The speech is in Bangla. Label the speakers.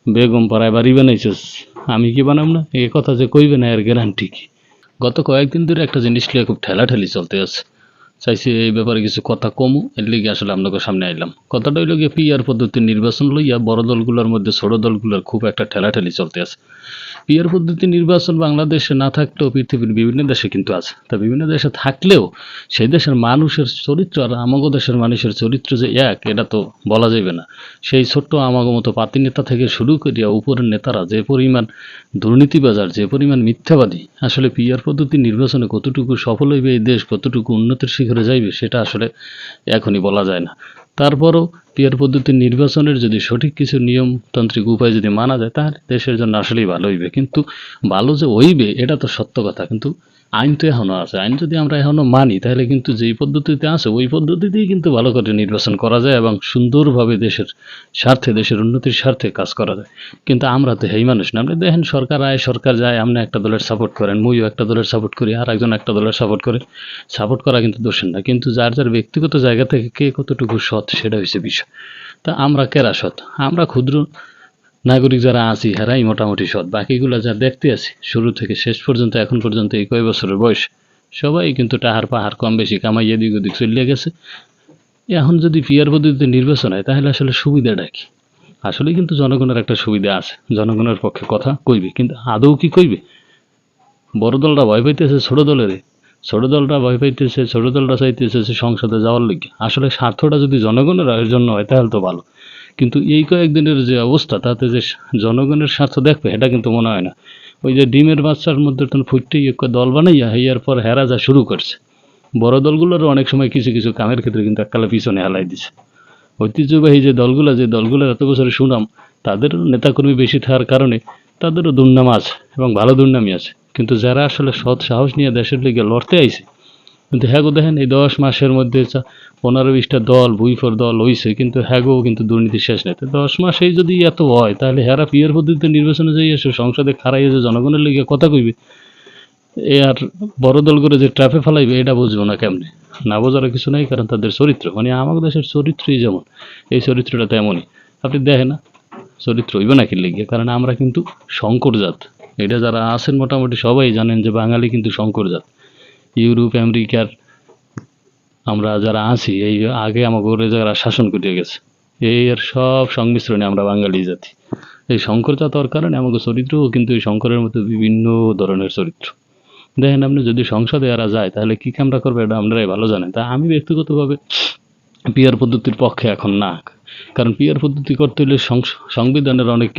Speaker 1: বেগম পাড়ায় বাড়ি বানাইছিস, আমি কি বানাম না? এই কথা যে কইবে না এর গ্যারান্টি কি? গত কয়েকদিন ধরে একটা জিনিস নিয়ে খুব ঠেলাঠেলি চলতে আছে, চাইছি এই ব্যাপারে কিছু কথা কমু, এর লিগে আসলে আপনাদের সামনে আইলাম। কথাটা হইল গিয়ে পিআর পদ্ধতির নির্বাচন লইয়া বড় দলগুলোর মধ্যে ছোট দলগুলোর খুব একটা ঠেলাঠেলি চলতে আছে। পিআর পদ্ধতি নির্বাচন বাংলাদেশে না থাকলেও পৃথিবীর বিভিন্ন দেশে কিন্তু আছে। তা বিভিন্ন দেশে থাকলেও সেই দেশের মানুষের চরিত্র আর আমাগো দেশের মানুষের চরিত্র যে এক, এটা তো বলা যাবে না। সেই ছোট্ট আমাগো মতো পাতি নেতা থেকে শুরু করিয়া উপরের নেতারা যে পরিমাণ দুর্নীতিবাজার, যে পরিমাণ মিথ্যাবাদী, আসলে পিআর পদ্ধতি নির্বাচনে কতটুকু সফল হইবে এই দেশ, কতটুকু উন্নতির শিখরে যাইবে, সেটা আসলে এখনই বলা যায় না। তারপরও পিআর পদ্ধতির নির্বাচনের যদি সঠিক কিছু নিয়মতান্ত্রিক উপায় যদি মানা যায়, তাহলে দেশের জন্য আসলেই ভালো হইবে। কিন্তু ভালো যে হইবে এটা তো সত্য কথা, কিন্তু আইন তো এখনো আছে। আইন যদি আমরা এখনো মানি, তাহলে কিন্তু যেই পদ্ধতিতে আছে ওই পদ্ধতিতেই কিন্তু ভালো করে নির্বাচন করা যায় এবং সুন্দরভাবে দেশের স্বার্থে, দেশের উন্নতির স্বার্থে কাজ করা যায়। কিন্তু আমরা তো হেই মানুষ না। আপনি দেখেন সরকার আয় সরকার যায়, আপনি একটা দলের সাপোর্ট করেন, মুইও একটা দলের সাপোর্ট করি, আর একজন একটা দলের সাপোর্ট করে। সাপোর্ট করা কিন্তু দোষের না, কিন্তু যার যার ব্যক্তিগত জায়গা থেকে কে কতটুকু সৎ সেটা হচ্ছে বিষয়। তা আমরা কেরা সৎ? আমরা ক্ষুদ্র নাগরিক যারা আছি হেরাই মোটামুটি সৎ। বাকিগুলো যা দেখতে আছি শুরু থেকে শেষ পর্যন্ত, এখন পর্যন্ত এই কয় বছরের বয়স, সবাই কিন্তু টাহার পাহাড় কম বেশি কামাই এদিক ওদিক চলে গেছে। এখন যদি পিআর পদ্ধতিতে নির্বাচন হয়, তাহলে আসলে সুবিধাটা কি? আসলে কিন্তু জনগণের একটা সুবিধা আছে, জনগণের পক্ষে কথা কইবে, কিন্তু আদৌ কি কইবে? বড় দলরা ভয় পাইতেছে ছোট দলের, ছোট দলরা ভয় পাইতেছে, ছোট দলরা চাইতেছে যে সংসদে যাওয়ার লিগে। আসলে স্বার্থটা যদি জনগণের জন্য হয় তাহলে তো ভালো, কিন্তু এই কয়েকদিনের যে অবস্থা, তাতে যে জনগণের স্বার্থ দেখবে এটা কিন্তু মনে হয় না। ওই যে ডিমের বাচ্চার মধ্যে তখন ফুটতেই একটা দল বানাইয়া হইয়ার পর হেরা যা শুরু করছে। বড় দলগুলোরও অনেক সময় কিছু কিছু কামের ক্ষেত্রে কিন্তু এককালে পিছনে হেলাই দিছে। ঐতিহ্যবাহী যে দলগুলো, যে দলগুলোর এত বছরের সুনাম, তাদের নেতাকর্মী বেশি থাকার কারণে তাদেরও দুর্নাম আছে এবং ভালো দুর্নামই আছে। কিন্তু যারা আসলে সৎ সাহস নিয়ে দেশের লিগে লড়তে আইছে, কিন্তু হ্যাগো দেখেন এই 10 মাসের মধ্যে 15-20টা দল ভুইফর দল হইছে, কিন্তু হ্যাগো কিন্তু দুর্নীতি শেষ নেই। তো 10 মাসেই যদি এত হয়, তাহলে হেরা পিয়ার পদ্ধতিতে নির্বাচনে যাই এসে সংসদে খাড়াইয়া যে জনগণের লিগে কথা কইবে, এ আর বড় দল করে যে ট্র্যাপে ফেলাইবে, এটা বুঝবো না কেমনে? না বোঝার কিছু নাই, কারণ তাদের চরিত্র, মানে আমাদের দেশের চরিত্রই যেমন, এই চরিত্রটা তেমনই। আপনি দেখেন না চরিত্র হইবে না কি লিগে? কারণ আমরা কিন্তু শঙ্কর জাত। এটা যারা আছেন মোটামুটি সবাই জানেন যে বাঙালি কিন্তু শঙ্কর জাত। ইউরোপ আমেরিকার আমরা যারা আছি, এই আগে আমাকে যারা শাসন করে গেছে, এই এর সব সংমিশ্রণে আমরা বাঙালি জাতি। এই শঙ্কর জাত হওয়ার কারণে আমাকে চরিত্রও কিন্তু এই শঙ্করের মধ্যে বিভিন্ন ধরনের চরিত্র। দেখেন আপনি যদি সংসদে এরা যায়, তাহলে কি কামটা করবে এটা আপনারাই ভালো জানেন। তা আমি ব্যক্তিগতভাবে পিআর পদ্ধতির পক্ষে এখন না, কারণ পিআর পদ্ধতি করতে হলে সংবিধানের অনেক